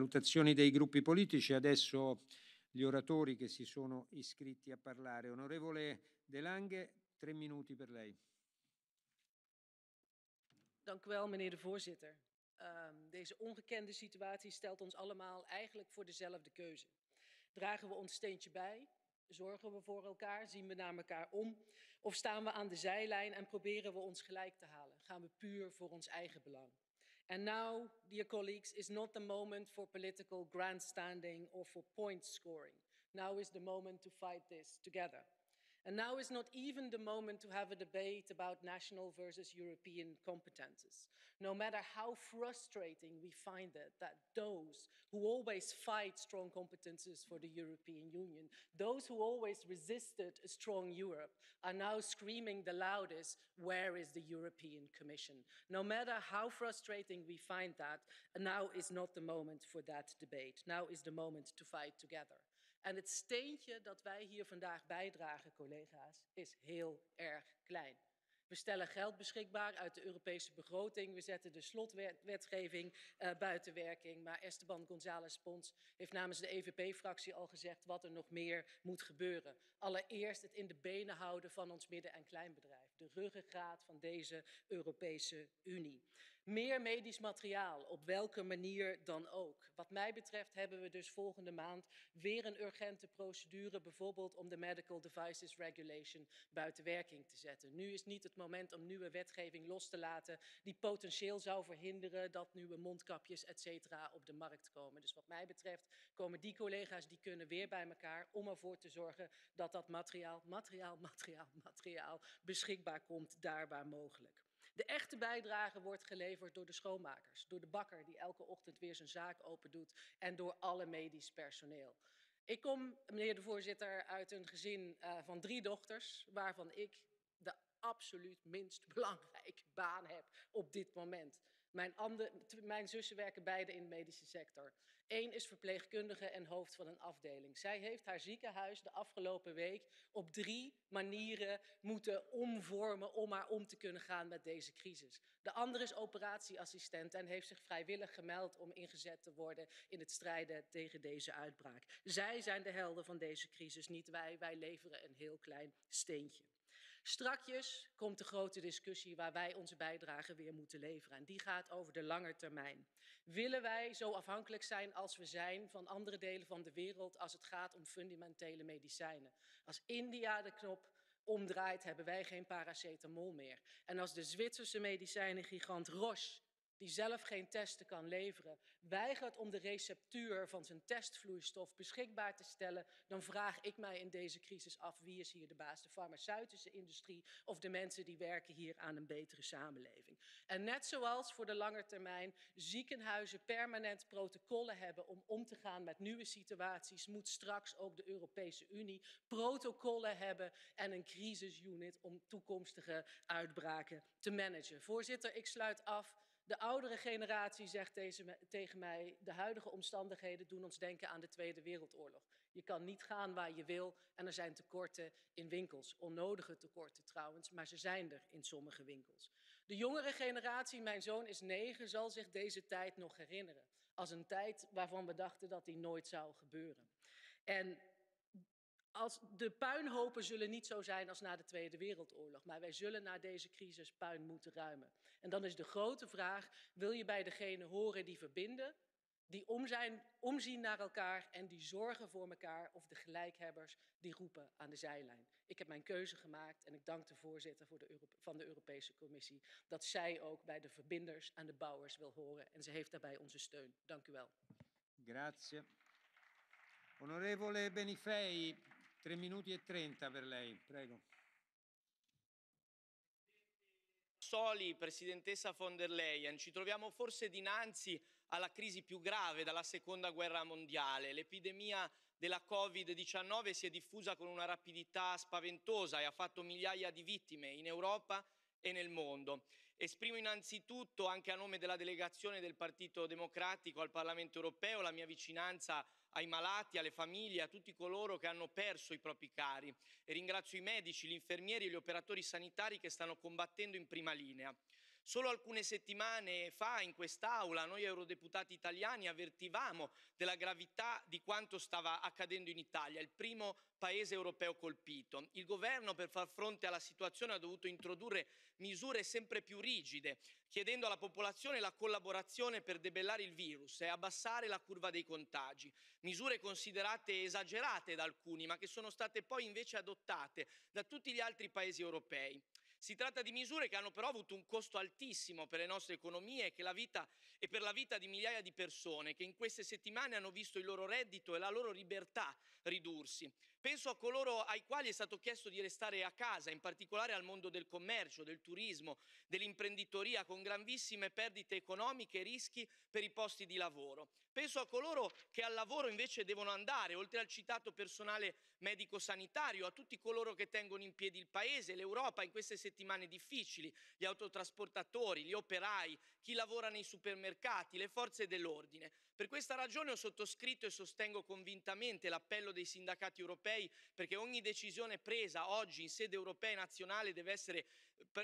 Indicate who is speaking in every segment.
Speaker 1: valutazioni dei gruppi politici. Adesso gli oratori che si sono iscritti a parlare. Onorevole De Lange, 3 minuti per lei.
Speaker 2: Dank u wel, meneer de voorzitter. Deze ongekende situatie stelt ons allemaal eigenlijk voor dezelfde keuze. Dragen we ons steentje bij? Zorgen we voor elkaar? Zien we naar elkaar om? Of staan we aan de zijlijn en proberen we ons gelijk te halen? Gaan we puur voor ons eigen belang? And now, dear colleagues, is not the moment for political grandstanding or for point scoring. Now is the moment to fight this together. And now is not even the moment to have a debate about national versus European competences. No matter how frustrating we find it that those who always fight strong competences for the European Union, those who always resisted a strong Europe, are now screaming the loudest, where is the European Commission? No matter how frustrating we find that, now is not the moment for that debate. Now is the moment to fight together. En het steentje dat wij hier vandaag bijdragen, collega's, is heel erg klein. We stellen geld beschikbaar uit de Europese begroting. We zetten de slotwetgeving buiten werking. Maar Esteban González Pons heeft namens de EVP-fractie al gezegd wat er nog meer moet gebeuren. Allereerst het in de benen houden van ons midden- en kleinbedrijf. De ruggengraat van deze Europese Unie. Meer medisch materiaal, op welke manier dan ook. Wat mij betreft hebben we dus volgende maand weer een urgente procedure, bijvoorbeeld om de Medical Devices Regulation buiten werking te zetten. Nu is niet het moment om nieuwe wetgeving los te laten die potentieel zou verhinderen dat nieuwe mondkapjes, et cetera, op de markt komen. Dus wat mij betreft komen die collega's die kunnen weer bij elkaar om ervoor te zorgen dat dat materiaal beschikbaar komt daar waar mogelijk. De echte bijdrage wordt geleverd door de schoonmakers, door de bakker die elke ochtend weer zijn zaak open doet en door alle medisch personeel. Ik kom, meneer de voorzitter, uit een gezin van 3 dochters, waarvan ik de absoluut minst belangrijke baan heb op dit moment. Mijn zussen werken beide in de medische sector. Eén is verpleegkundige en hoofd van een afdeling. Zij heeft haar ziekenhuis de afgelopen week op 3 manieren moeten omvormen om maar om te kunnen gaan met deze crisis. De andere is operatieassistent en heeft zich vrijwillig gemeld om ingezet te worden in het strijden tegen deze uitbraak. Zij zijn de helden van deze crisis, niet wij. Wij leveren een heel klein steentje. Strakjes komt de grote discussie waar wij onze bijdrage weer moeten leveren. En die gaat over de lange termijn. Willen wij zo afhankelijk zijn als we zijn van andere delen van de wereld als het gaat om fundamentele medicijnen? Als India de knop omdraait, hebben wij geen paracetamol meer. En als de Zwitserse medicijnengigant Roche, die zelf geen testen kan leveren, weigert om de receptuur van zijn testvloeistof beschikbaar te stellen, dan vraag ik mij in deze crisis af wie is hier de baas, de farmaceutische industrie of de mensen die werken hier aan een betere samenleving. En net zoals voor de lange termijn ziekenhuizen permanent protocollen hebben om te gaan met nieuwe situaties, moet straks ook de Europese Unie protocollen hebben en een crisisunit om toekomstige uitbraken te managen. Voorzitter, ik sluit af. De oudere generatie zegt tegen mij, de huidige omstandigheden doen ons denken aan de Tweede Wereldoorlog. Je kan niet gaan waar je wil en er zijn tekorten in winkels. Onnodige tekorten trouwens, maar ze zijn er in sommige winkels. De jongere generatie, mijn zoon is 9, zal zich deze tijd nog herinneren. Als een tijd waarvan we dachten dat die nooit zou gebeuren. En de puinhopen zullen niet zo zijn als na de Tweede Wereldoorlog, maar wij zullen na deze crisis puin moeten ruimen. En dan is de grote vraag, wil je bij degenen horen die verbinden, die omzien naar elkaar en die zorgen voor elkaar, of de gelijkhebbers die roepen aan de zijlijn? Ik heb mijn keuze gemaakt en ik dank de voorzitter van de Europese Commissie dat zij ook bij de verbinders en de bouwers wil horen en ze heeft daarbij onze steun. Dank u wel.
Speaker 1: Grazie. Onorevole Benifei, 3 minuti e 30 per lei, prego.
Speaker 3: Sassoli, Presidentessa von der Leyen, ci troviamo forse dinanzi alla crisi più grave dalla Seconda Guerra Mondiale. L'epidemia della Covid-19 si è diffusa con una rapidità spaventosa e ha fatto migliaia di vittime in Europa e nel mondo. Esprimo innanzitutto, anche a nome della delegazione del Partito Democratico al Parlamento Europeo, la mia vicinanza ai malati, alle famiglie, a tutti coloro che hanno perso i propri cari e ringrazio i medici, gli infermieri e gli operatori sanitari che stanno combattendo in prima linea. Solo alcune settimane fa in quest'Aula noi eurodeputati italiani avvertivamo della gravità di quanto stava accadendo in Italia, il primo paese europeo colpito. Il governo, per far fronte alla situazione, ha dovuto introdurre misure sempre più rigide, chiedendo alla popolazione la collaborazione per debellare il virus e abbassare la curva dei contagi. Misure considerate esagerate da alcuni, ma che sono state poi invece adottate da tutti gli altri paesi europei. Si tratta di misure che hanno però avuto un costo altissimo per le nostre economie e per la vita di migliaia di persone che in queste settimane hanno visto il loro reddito e la loro libertà ridursi. Penso a coloro ai quali è stato chiesto di restare a casa, in particolare al mondo del commercio, del turismo, dell'imprenditoria, con gravissime perdite economiche e rischi per i posti di lavoro. Penso a coloro che al lavoro invece devono andare, oltre al citato personale medico-sanitario, a tutti coloro che tengono in piedi il Paese, l'Europa in queste settimane difficili, gli autotrasportatori, gli operai, chi lavora nei supermercati, le forze dell'ordine. Per questa ragione ho sottoscritto e sostengo convintamente l'appello dei sindacati europei perché ogni decisione presa oggi in sede europea e nazionale deve essere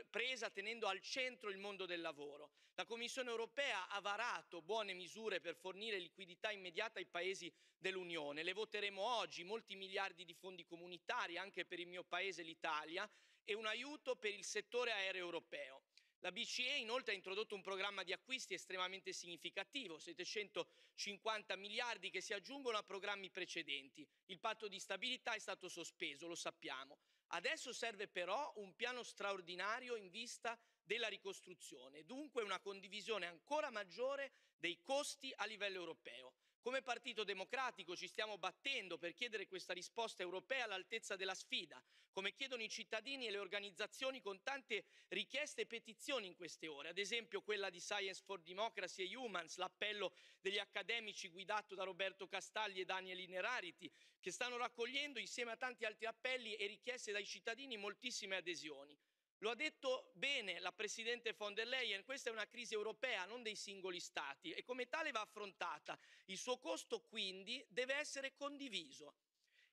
Speaker 3: presa tenendo al centro il mondo del lavoro. La Commissione europea ha varato buone misure per fornire liquidità immediata ai paesi dell'Unione. Le voteremo oggi, molti miliardi di fondi comunitari anche per il mio paese, l'Italia, e un aiuto per il settore aereo europeo. La BCE inoltre ha introdotto un programma di acquisti estremamente significativo, 750 miliardi che si aggiungono a programmi precedenti. Il patto di stabilità è stato sospeso, lo sappiamo. Adesso serve però un piano straordinario in vista della ricostruzione, dunque una condivisione ancora maggiore dei costi a livello europeo. Come Partito Democratico ci stiamo battendo per chiedere questa risposta europea all'altezza della sfida, come chiedono i cittadini e le organizzazioni con tante richieste e petizioni in queste ore, ad esempio quella di Science for Democracy e Humans, l'appello degli accademici guidato da Roberto Castaldi e Daniel Innerarity, che stanno raccogliendo insieme a tanti altri appelli e richieste dai cittadini moltissime adesioni. Lo ha detto bene la Presidente von der Leyen, questa è una crisi europea, non dei singoli Stati, e come tale va affrontata. Il suo costo quindi deve essere condiviso.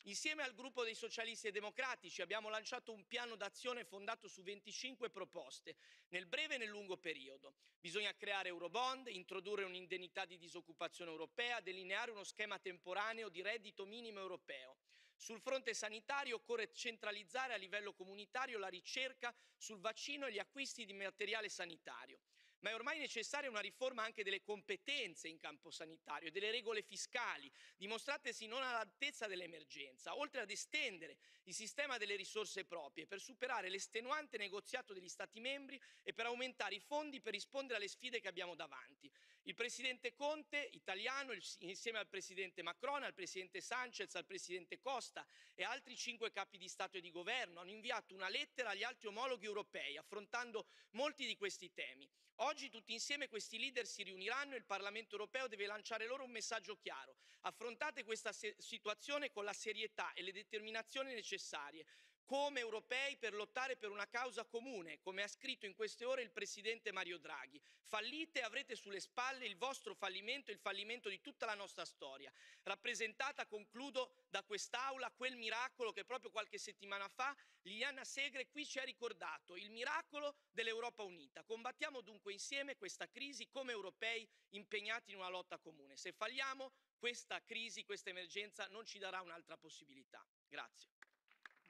Speaker 3: Insieme al gruppo dei socialisti e democratici abbiamo lanciato un piano d'azione fondato su 25 proposte, nel breve e nel lungo periodo. Bisogna creare Eurobond, introdurre un'indennità di disoccupazione europea, delineare uno schema temporaneo di reddito minimo europeo. Sul fronte sanitario occorre centralizzare a livello comunitario la ricerca sul vaccino e gli acquisti di materiale sanitario. Ma è ormai necessaria una riforma anche delle competenze in campo sanitario e delle regole fiscali, dimostratesi non all'altezza dell'emergenza, oltre ad estendere il sistema delle risorse proprie per superare l'estenuante negoziato degli Stati membri e per aumentare i fondi per rispondere alle sfide che abbiamo davanti. Il Presidente Conte, italiano, insieme al Presidente Macron, al Presidente Sanchez, al Presidente Costa e altri 5 capi di Stato e di Governo hanno inviato una lettera agli altri omologhi europei affrontando molti di questi temi. Oggi tutti insieme questi leader si riuniranno e il Parlamento europeo deve lanciare loro un messaggio chiaro. Affrontate questa situazione con la serietà e le determinazioni necessarie, come europei per lottare per una causa comune, come ha scritto in queste ore il Presidente Mario Draghi. Fallite e avrete sulle spalle il vostro fallimento e il fallimento di tutta la nostra storia, rappresentata, concludo, da quest'Aula, quel miracolo che proprio qualche settimana fa Liliana Segre qui ci ha ricordato, il miracolo dell'Europa unita. Combattiamo dunque insieme questa crisi come europei impegnati in una lotta comune. Se falliamo, questa crisi, questa emergenza non ci darà un'altra possibilità. Grazie.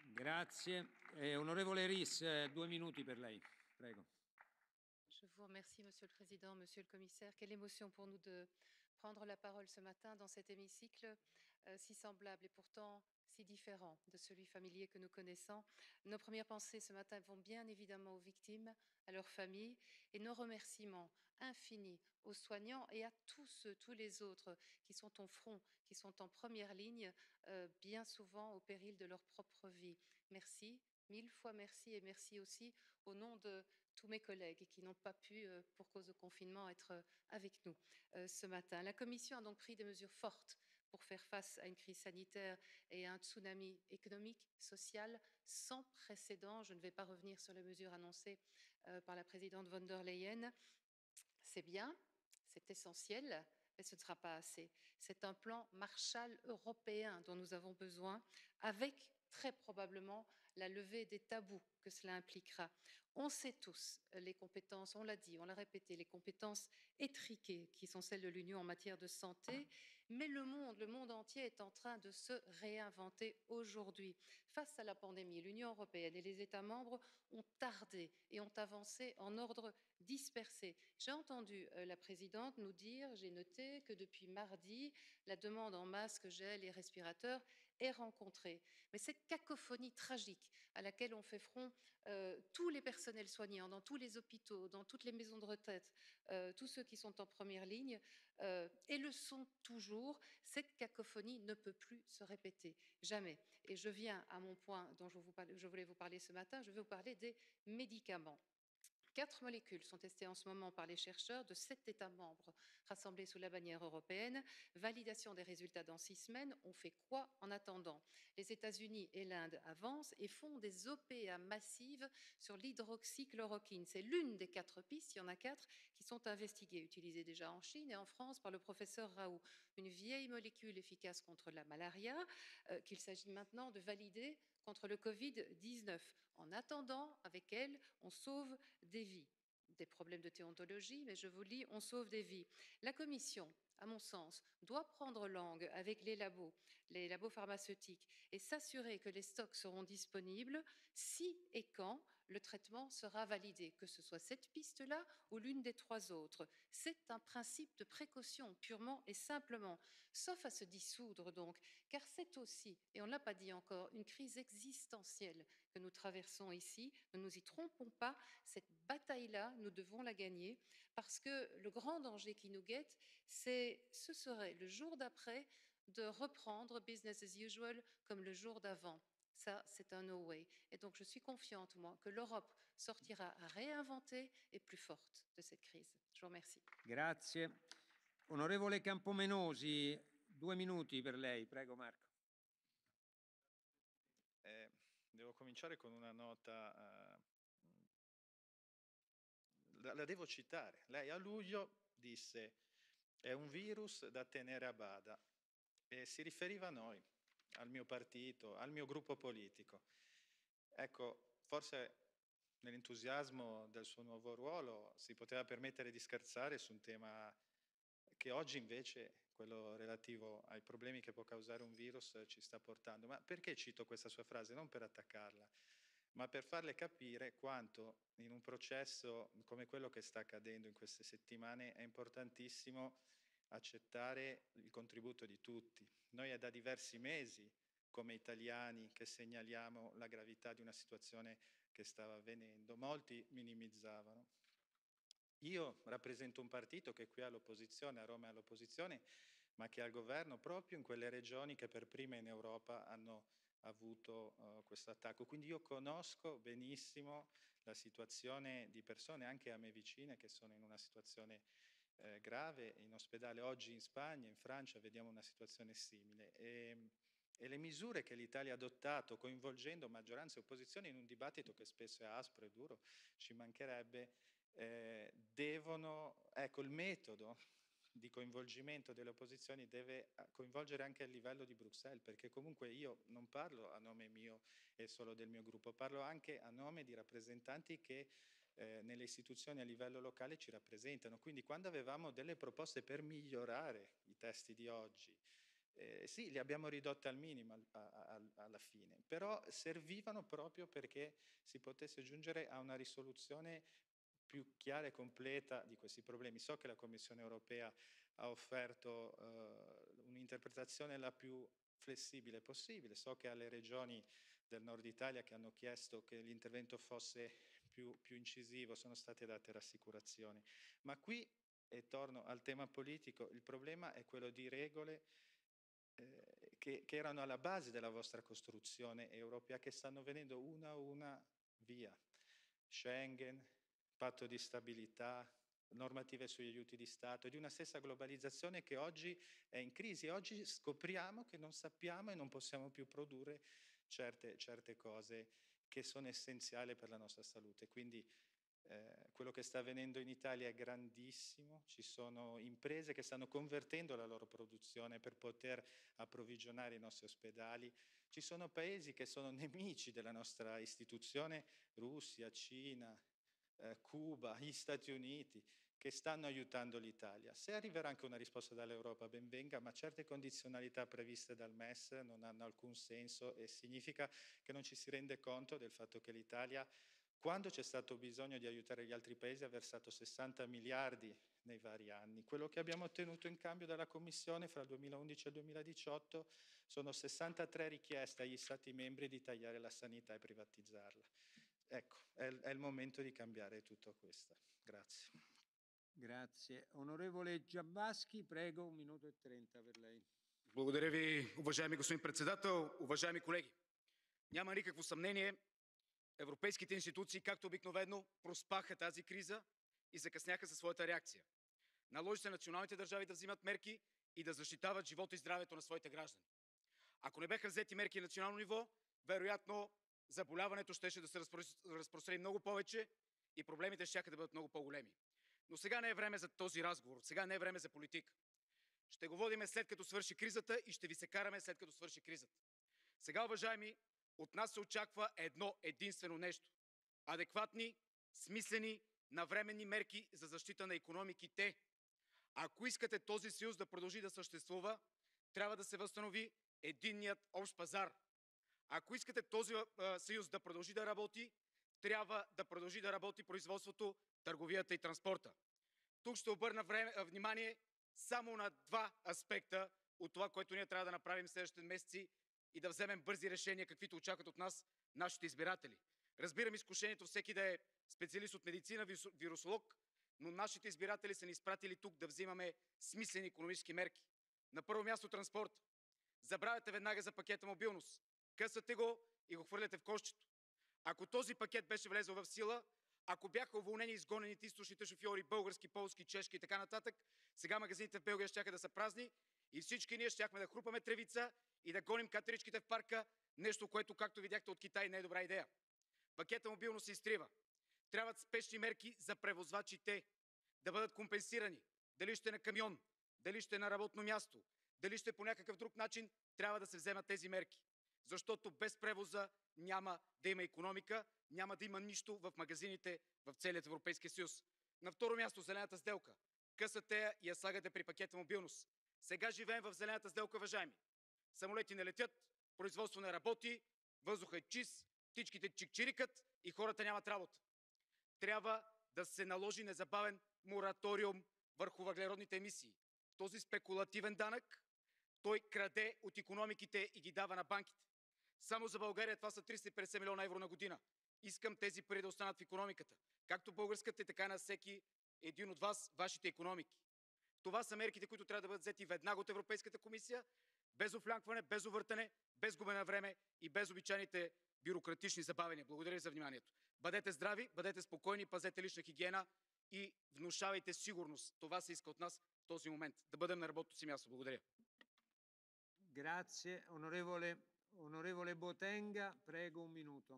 Speaker 1: Grazie. Onorevole Ries, 2 minuti per lei. Prego.
Speaker 4: Je vous remercie, Monsieur le Président, Monsieur le Commissaire. Quelle émotion pour nous de prendre la parole ce matin dans cet hémicycle si semblable et pourtant si différent de celui familier que nous connaissons. Nos premières pensées ce matin vont bien évidemment aux victimes, à leurs familles, et nos remerciements infinis aux soignants et à tous ceux, tous les autres qui sont au front, qui sont en première ligne, bien souvent au péril de leur propre vie. Merci, 1000 fois merci, et merci aussi au nom de tous mes collègues qui n'ont pas pu, pour cause de confinement, être avec nous ce matin. La Commission a donc pris des mesures fortes pour faire face à une crise sanitaire et à un tsunami économique, social sans précédent. Je ne vais pas revenir sur les mesures annoncées par la présidente von der Leyen. C'est bien, c'est essentiel, mais ce ne sera pas assez. C'est un plan Marshall européen dont nous avons besoin, avec très probablement la levée des tabous que cela impliquera. On sait tous les compétences, on l'a dit, on l'a répété, les compétences étriquées qui sont celles de l'Union en matière de santé, mais le monde entier est en train de se réinventer aujourd'hui. Face à la pandémie, l'Union européenne et les États membres ont tardé et ont avancé en ordre dispersé. J'ai entendu la présidente nous dire, j'ai noté que depuis mardi, la demande en masques, gel et respirateurs est rencontrée. Mais cette cacophonie tragique à laquelle ont fait front tous les personnels soignants, dans tous les hôpitaux, dans toutes les maisons de retraite, tous ceux qui sont en première ligne, et le sont toujours, cette cacophonie ne peut plus se répéter, jamais. Et je viens à mon point dont je voulais vous parler ce matin, je vais vous parler des médicaments. 4 molécules sont testées en ce moment par les chercheurs de 7 États membres rassemblés sous la bannière européenne. Validation des résultats dans 6 semaines. On fait quoi en attendant? Les États-Unis et l'Inde avancent et font des OPA massives sur l'hydroxychloroquine. C'est l'une des 4 pistes, il y en a 4, qui sont investiguées, utilisées déjà en Chine et en France par le professeur Raoult. Une vieille molécule efficace contre la malaria qu'il s'agit maintenant de valider contre le Covid-19. En attendant, avec elle, on sauve des vies. Des problèmes de déontologie, mais je vous lis, on sauve des vies. La Commission, à mon sens, doit prendre langue avec les labos pharmaceutiques, et s'assurer que les stocks seront disponibles si et quand le traitement sera validé, que ce soit cette piste-là ou l'une des 3 autres. C'est un principe de précaution, purement et simplement, sauf à se dissoudre donc, car c'est aussi, et on ne l'a pas dit encore, une crise existentielle que nous traversons ici. Ne nous y trompons pas, cette bataille-là, nous devons la gagner, parce que le grand danger qui nous guette, ce serait le jour d'après de reprendre business as usual comme le jour d'avant. Ça, c'est un no way. Et donc, je suis confiante, moi, que l'Europe sortira réinventée et plus forte de cette crise. Je vous remercie.
Speaker 1: Grazie. Onorevole Campomenosi, 2 minuti per lei. Prego, Marco.
Speaker 5: Devo cominciare con una nota, la devo citare. Lei a luglio disse: è un virus da tenere a bada, e si riferiva a noi, al mio partito, al mio gruppo politico. Ecco, forse nell'entusiasmo del suo nuovo ruolo si poteva permettere di scherzare su un tema che oggi invece, quello relativo ai problemi che può causare un virus, ci sta portando. Ma perché cito questa sua frase? Non per attaccarla, ma per farle capire quanto in un processo come quello che sta accadendo in queste settimane è importantissimo accettare il contributo di tutti. Noi è da diversi mesi, come italiani, che segnaliamo la gravità di una situazione che stava avvenendo. Molti minimizzavano. Io rappresento un partito che qui è all'opposizione, a Roma è all'opposizione, ma che è al governo proprio in quelle regioni che per prime in Europa hanno avuto questo attacco. Quindi io conosco benissimo la situazione di persone anche a me vicine che sono in una situazione grave in ospedale. Oggi in Spagna, in Francia vediamo una situazione simile. E le misure che l'Italia ha adottato, coinvolgendo maggioranza e opposizione in un dibattito che spesso è aspro e duro, ci mancherebbe, ecco, il metodo di coinvolgimento delle opposizioni deve coinvolgere anche a livello di Bruxelles, perché comunque io non parlo a nome mio e solo del mio gruppo, parlo anche a nome di rappresentanti che nelle istituzioni a livello locale ci rappresentano. Quindi quando avevamo delle proposte per migliorare i testi di oggi, sì, li abbiamo ridotti al minimo alla fine, però servivano proprio perché si potesse giungere a una risoluzione più chiara e completa di questi problemi. So che la Commissione europea ha offerto un'interpretazione la più flessibile possibile, so che alle regioni del nord Italia che hanno chiesto che l'intervento fosse più incisivo sono state date rassicurazioni, ma qui, e torno al tema politico, il problema è quello di regole che erano alla base della vostra costruzione europea, che stanno venendo una a una via. Schengen, patto di stabilità, normative sugli aiuti di Stato, e di una stessa globalizzazione che oggi è in crisi. E oggi scopriamo che non sappiamo e non possiamo più produrre certe cose che sono essenziali per la nostra salute. Quindi quello che sta avvenendo in Italia è grandissimo, ci sono imprese che stanno convertendo la loro produzione per poter approvvigionare i nostri ospedali, Ci sono paesi che sono nemici della nostra istituzione, Russia, Cina, Cuba, gli Stati Uniti, che stanno aiutando l'Italia. Se arriverà anche una risposta dall'Europa, ben venga, ma certe condizionalità previste dal MES non hanno alcun senso e significa che non ci si rende conto del fatto che l'Italia, quando c'è stato bisogno di aiutare gli altri paesi, ha versato 60 miliardi nei vari anni. Quello che abbiamo ottenuto in cambio dalla Commissione fra il 2011 e il 2018 sono 63 richieste agli Stati membri di tagliare la sanità e privatizzarla. Ecco, è il momento di cambiare tutto questo. Grazie.
Speaker 1: Grazie. Onorevole Джамбазки, прего, 1 минута и 30 per lei.
Speaker 6: Благодаря ви, уважаеми господин председател, уважаеми колеги. Няма никакво съмнение, европейските институции, както обикновено, проспаха тази криза и закъсняха със своята реакция. Наложи се националните държави да взимат мерки и да защитават живота и здравето на своите граждани. Ако не бяха взети мерки на национално ниво, вероятно заболяването щеше да се разпространи много повече и проблемите щяха да бъдат много по-големи. Но сега не е време за този разговор, сега не е време за политика. Ще го водиме след като свърши кризата и ще ви се караме след като свърши кризата. Сега, уважаеми, от нас се очаква едно единствено нещо. Адекватни, смислени, навременни мерки за защита на икономиките. Ако искате този съюз да продължи да съществува, трябва да се възстанови единният общ пазар. Ако искате този съюз да продължи да работи, трябва да продължи да работи производството, търговията и транспорта. Тук ще обърна внимание само на два аспекта от това, което ние трябва да направим в следващите месеци и да вземем бързи решения, каквито очакват от нас нашите избиратели. Разбирам изкушението всеки да е специалист от медицина, вирусолог, но нашите избиратели са ни изпратили тук да взимаме смислени икономически мерки. На първо място транспорт. Забравяте веднага за пакета мобилност. Късате го и го хвърляте в кошчето. Ако този пакет беше влезъл в сила, ако бяха уволнени и изгонените източните шофьори, български, полски, чешки и така нататък, сега магазините в Белгия щяха да са празни и всички ние щяхме да хрупаме тревица и да гоним катеричките в парка, нещо, което, както видяхте от Китай, не е добра идея. Пакета мобилност се изтрива. Трябват спешни мерки за превозвачите да бъдат компенсирани. Дали ще на камион, дали ще на работно място, дали ще по някакъв друг начин, трябва да се вземат тези мерки. Защото без превоза няма да има икономика, няма да има нищо в магазините в целият Европейския съюз. На второ място, зелената сделка. Късате я и я слагате при пакета мобилност. Сега живеем в зелената сделка, уважаеми. Самолети не летят, производство не работи, въздухът е чист, птичките чикчирикат и хората нямат работа. Трябва да се наложи незабавен мораториум върху въглеродните емисии. Този спекулативен данък, той краде от икономиките и ги дава на банките. Само за България това са 350 милиона евро на година. Искам тези пари да останат в икономиката. Както българската, така и на всеки един от вас, вашите икономики. Това са мерките, които трябва да бъдат взети веднага от Европейската комисия, без офлянкване, без увъртане, без губене на време и без обичайните бюрократични забавения. Благодаря ви за вниманието. Бъдете здрави, бъдете спокойни, пазете лична хигиена и внушавайте сигурност. Това се иска от нас в този момент. Да бъдем на работното си място. Благодаря.
Speaker 1: Grazie. Onorevole Botenga, prego, 1 minuto.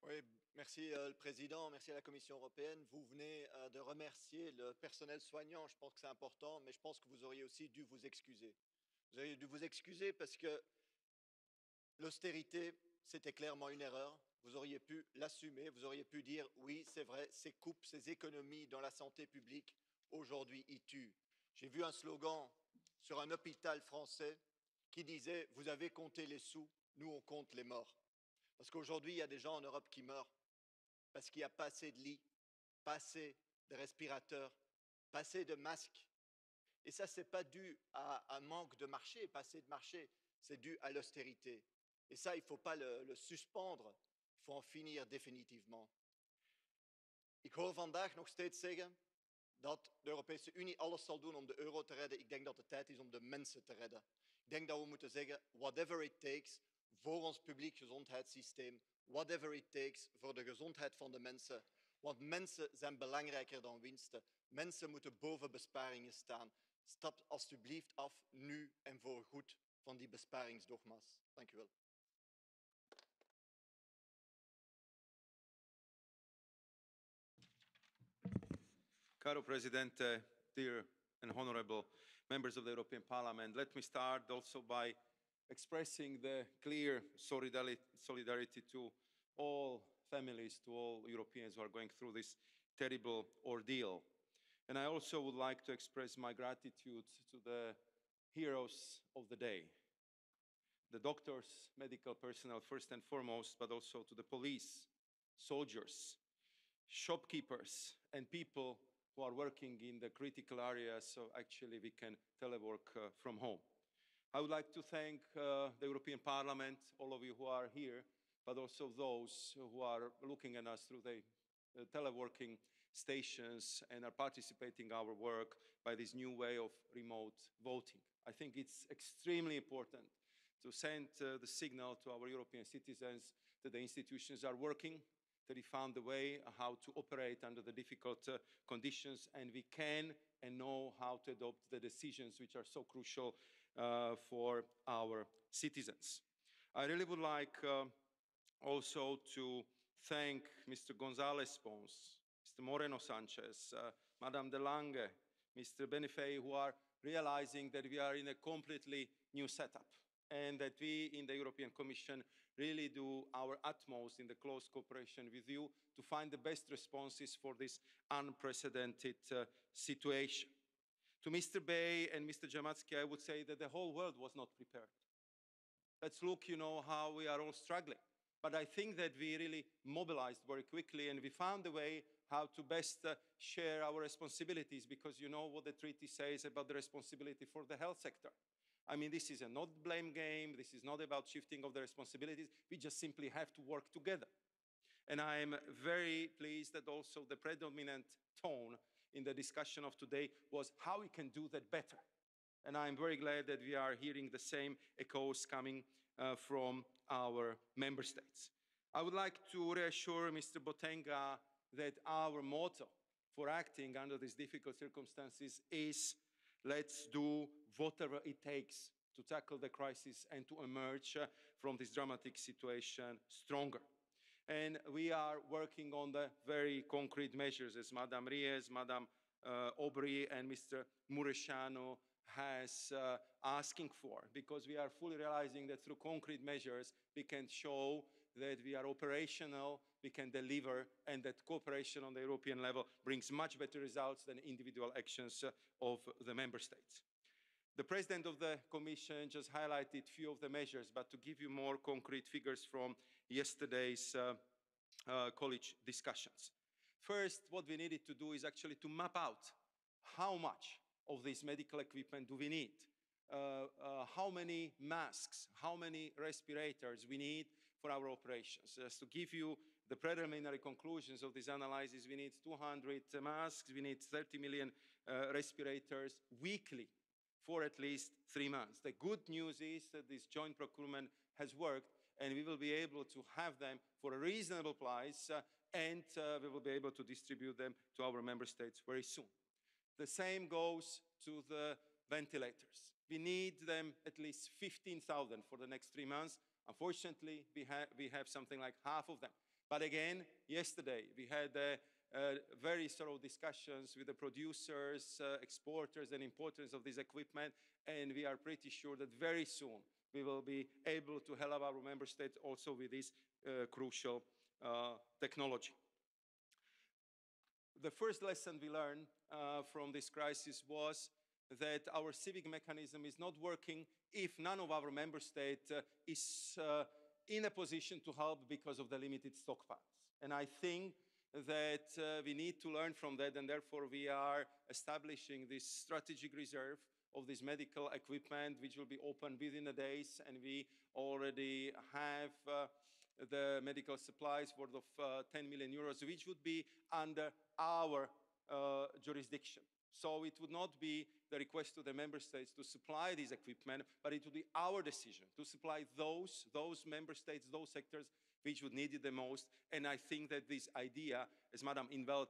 Speaker 7: Oui, merci le Président, merci à la Commission européenne. Vous venez de remercier le personnel soignant, je pense que c'est important, mais je pense que vous auriez aussi dû vous excuser. Vous auriez dû vous excuser parce que l'austérité, c'était clairement une erreur. Vous auriez pu l'assumer, vous auriez pu dire oui, c'est vrai, ces coupes, ces économies dans la santé publique, aujourd'hui, ils tuent. J'ai vu un slogan sur un hôpital français qui disait « Vous avez compté les sous, nous on compte les morts ». Parce qu'aujourd'hui, il y a des gens en Europe qui meurent parce qu'il n'y a pas assez de lits, pas assez de respirateurs, pas assez de masques. Et ça, ce n'est pas dû à un manque de marché, pas assez de marché, c'est dû à l'austérité. Et ça, il ne faut pas le suspendre, il faut en finir définitivement. Ik hoor vandaag nog steeds zeggen dat de Europese Unie alles zal doen om de euro te redden. Ik denk dat het tijd is om de mensen te redden. Ik denk dat we moeten zeggen, whatever it takes, voor ons publiek gezondheidssysteem, whatever it takes, voor de gezondheid van de mensen. Want mensen zijn belangrijker dan winsten. Mensen moeten boven besparingen staan. Stap alstublieft af, nu en voor goed, van die besparingsdogma's. Dank u wel.
Speaker 8: Caro Presidente, dear and honorable members of the European Parliament, let me start also by expressing the clear solidarity to all families, to all Europeans who are going through this terrible ordeal. And I also would like to express my gratitude to the heroes of the day, the doctors, medical personnel first and foremost, but also to the police, soldiers, shopkeepers, and people who are working in the critical areas, so actually we can telework from home. I would like to thank the European Parliament, all of you who are here, but also those who are looking at us through the teleworking stations and are participating in our work by this new way of remote voting. I think it's extremely important to send the signal to our European citizens that the institutions are working, that we found a way how to operate under the difficult conditions, and we can and know how to adopt the decisions which are so crucial for our citizens. I really would like also to thank Mr. González Pons, Mr. Moreno Sanchez, Madame de Lange, Mr. Benifei, who are realizing that we are in a completely new setup and that we in the European Commission really do our utmost in the close cooperation with you to find the best responses for this unprecedented situation. To Mr. Bay and Mr. Dzhamatsky, I would say that the whole world was not prepared. Let's look, how we are all struggling. But I think that we really mobilized very quickly and we found a way how to best share our responsibilities, because you know what the treaty says about the responsibility for the health sector. I mean, this is a not blame game. This is not about shifting of the responsibilities. We just simply have to work together. And I am very pleased that also the predominant tone in the discussion of today was how we can do that better. And I'm very glad that we are hearing the same echoes coming from our member states. I would like to reassure Mr. Botenga that our motto for acting under these difficult circumstances is let's do whatever it takes to tackle the crisis and to emerge from this dramatic situation stronger. And we are working on the very concrete measures, as Madame Ries, Madame Aubry and Mr. Mureșanu has asking for, because we are fully realizing that through concrete measures we can show that we are operational, we can deliver, and that cooperation on the European level brings much better results than individual actions of the member states. The President of the Commission just highlighted a few of the measures, but to give you more concrete figures from yesterday's college discussions. First, what we needed to do is actually to map out how much of this medical equipment do we need, how many masks, how many respirators we need for our operations. Just to give you the preliminary conclusions of this analysis, we need 200 masks, we need 30 million respirators weekly for at least 3 months. The good news is that this joint procurement has worked, and we will be able to have them for a reasonable price, and we will be able to distribute them to our member states very soon. The same goes to the ventilators. We need them at least 15,000 for the next 3 months. Unfortunately, we have something like half of them. But again, yesterday we had very thorough discussions with the producers, exporters and importers of this equipment, and we are pretty sure that very soon we will be able to help our member states also with this crucial technology. The first lesson we learned from this crisis was that our civic mechanism is not working if none of our member states is in a position to help because of the limited stockpiles. And I think that we need to learn from that, and therefore we are establishing this strategic reserve of this medical equipment, which will be open within the days, and we already have the medical supplies worth of 10 million euros, which would be under our jurisdiction. So it would not be the request to the member states to supply this equipment, but it would be our decision to supply those member states, those sectors which would need it the most. And I think that this idea, as Madame in 't Veld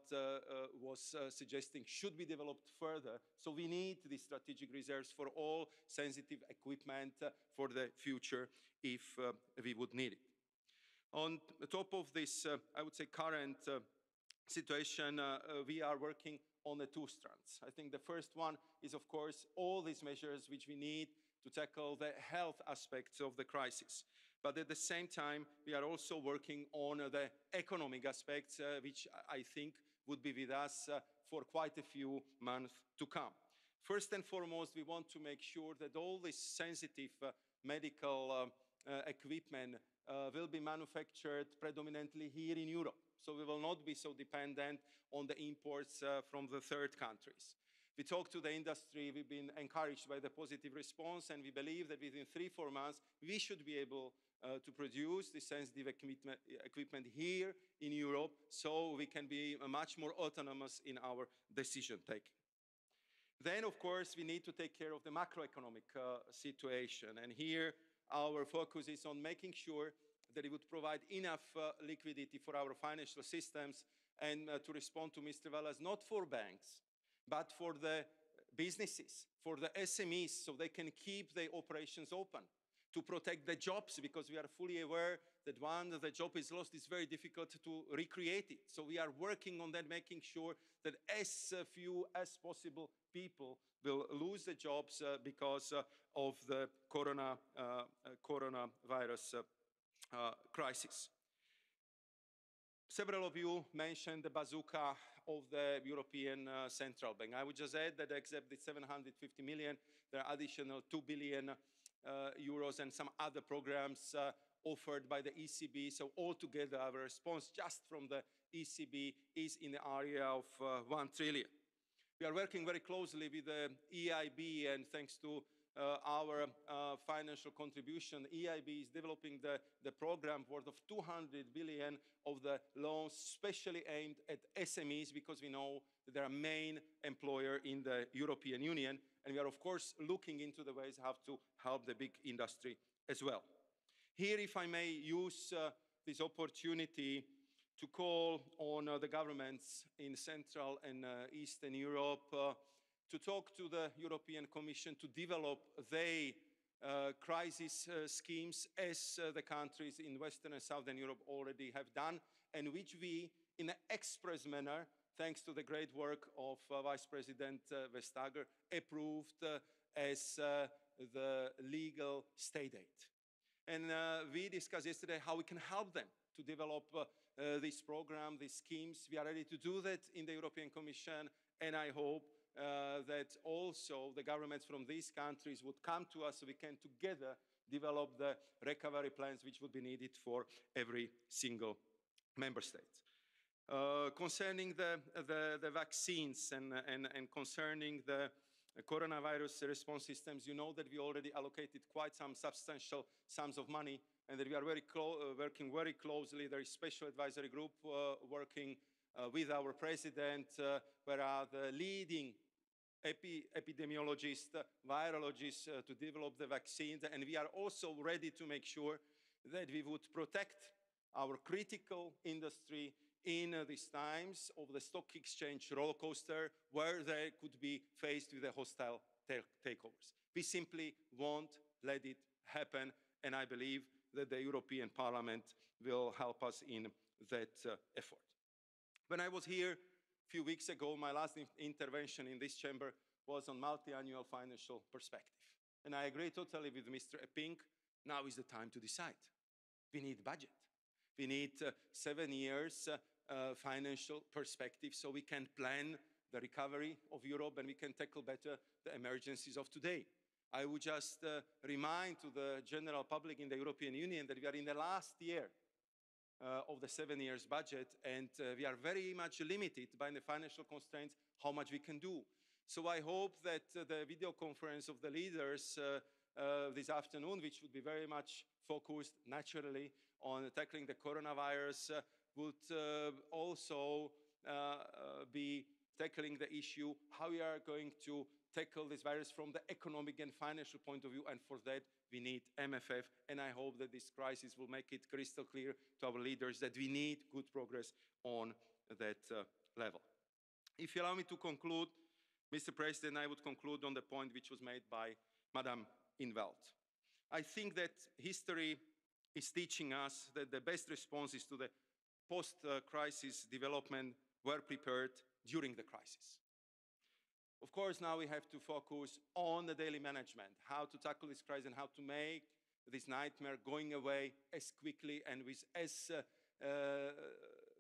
Speaker 8: was suggesting, should be developed further. So we need these strategic reserves for all sensitive equipment for the future if we would need it. On top of this, I would say, current situation, we are working on the two strands. I think the first one is, of course, all these measures which we need to tackle the health aspects of the crisis. But at the same time, we are also working on the economic aspects, which I think would be with us for quite a few months to come. First and foremost, we want to make sure that all this sensitive medical equipment will be manufactured predominantly here in Europe. So we will not be so dependent on the imports from the third countries. We talked to the industry, we've been encouraged by the positive response, and we believe that within 3-4 months, we should be able to produce the sensitive equipment here in Europe, so we can be much more autonomous in our decision-taking. Then, of course, we need to take care of the macroeconomic situation, and here our focus is on making sure that it would provide enough liquidity for our financial systems and to respond to Mr. Vella's, not for banks, but for the businesses, for the SMEs, so they can keep their operations open, to protect the jobs, because we are fully aware that once the job is lost, it's very difficult to recreate it. So we are working on that, making sure that as few as possible people will lose the jobs because of the coronavirus crisis. Several of you mentioned the bazooka of the European Central Bank. I would just add that except the 750 million, there are additional 2 billion euros and some other programs offered by the ECB. So altogether, our response just from the ECB is in the area of 1 trillion. We are working very closely with the EIB, and thanks to our financial contribution, EIB is developing the program worth of 200 billion of the loans specially aimed at SMEs, because we know that they're a main employer in the European Union, and we are of course looking into the ways how to help the big industry as well. Here, if I may use this opportunity to call on the governments in Central and Eastern Europe to talk to the European Commission to develop their crisis schemes, as the countries in Western and Southern Europe already have done, and which we, in an express manner, thanks to the great work of Vice President Vestager, approved as the legal state aid. And we discussed yesterday how we can help them to develop this program, these schemes. We are ready to do that in the European Commission, and I hope that also the governments from these countries would come to us so we can together develop the recovery plans which would be needed for every single member state. Concerning the vaccines and concerning the coronavirus response systems, you know that we already allocated quite some substantial sums of money, and that we are working very closely. There is a special advisory group working with our president, where are the leading epidemiologists, virologists to develop the vaccines, and we are also ready to make sure that we would protect our critical industry in these times of the stock exchange roller coaster, where they could be faced with a hostile takeovers. We simply won't let it happen, and I believe that the European Parliament will help us in that effort. When I was here a few weeks ago, my last intervention in this chamber was on multi-annual financial perspective. And I agree totally with Mr. Epping. Now is the time to decide. We need budget. We need 7 years financial perspective so we can plan the recovery of Europe and we can tackle better the emergencies of today. I would just remind to the general public in the European Union that we are in the last year of the 7 years budget, and we are very much limited by the financial constraints how much we can do. So I hope that the video conference of the leaders this afternoon, which would be very much focused naturally on tackling the coronavirus, would also be tackling the issue how we are going to tackle this virus from the economic and financial point of view, and for that we need MFF, and I hope that this crisis will make it crystal clear to our leaders that we need good progress on that level. If you allow me to conclude, Mr. President, I would conclude on the point which was made by Madame in 't Veld. I think that history is teaching us that the best responses to the post-crisis development were prepared during the crisis. Of course, now we have to focus on the daily management, how to tackle this crisis and how to make this nightmare going away as quickly and with as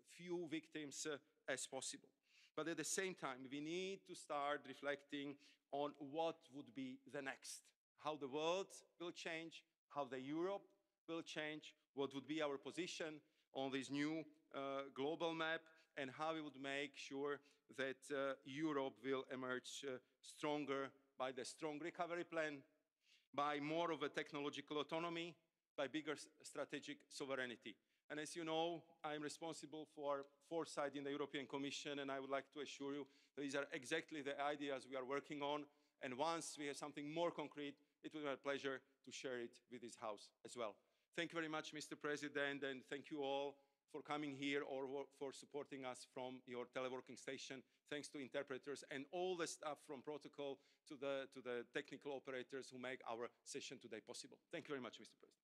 Speaker 8: few victims as possible. But at the same time, we need to start reflecting on what would be the next, how the world will change, how the Europe will change, what would be our position on this new global map, and how we would make sure that Europe will emerge stronger by the strong recovery plan, by more of a technological autonomy, by bigger strategic sovereignty. And as you know, I'm responsible for foresight in the European Commission, and I would like to assure you that these are exactly the ideas we are working on. And once we have something more concrete, it will be my pleasure to share it with this House as well. Thank you very much, Mr. President, and thank you all for coming here or for supporting us from your teleworking station. Thanks to interpreters and all the staff from protocol to the technical operators who make our session today possible. Thank you very much, Mr. President.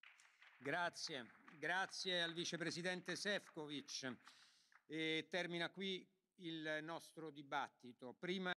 Speaker 1: Grazie, grazie al vicepresidente Šefčovič. E termina qui il nostro dibattito. Prima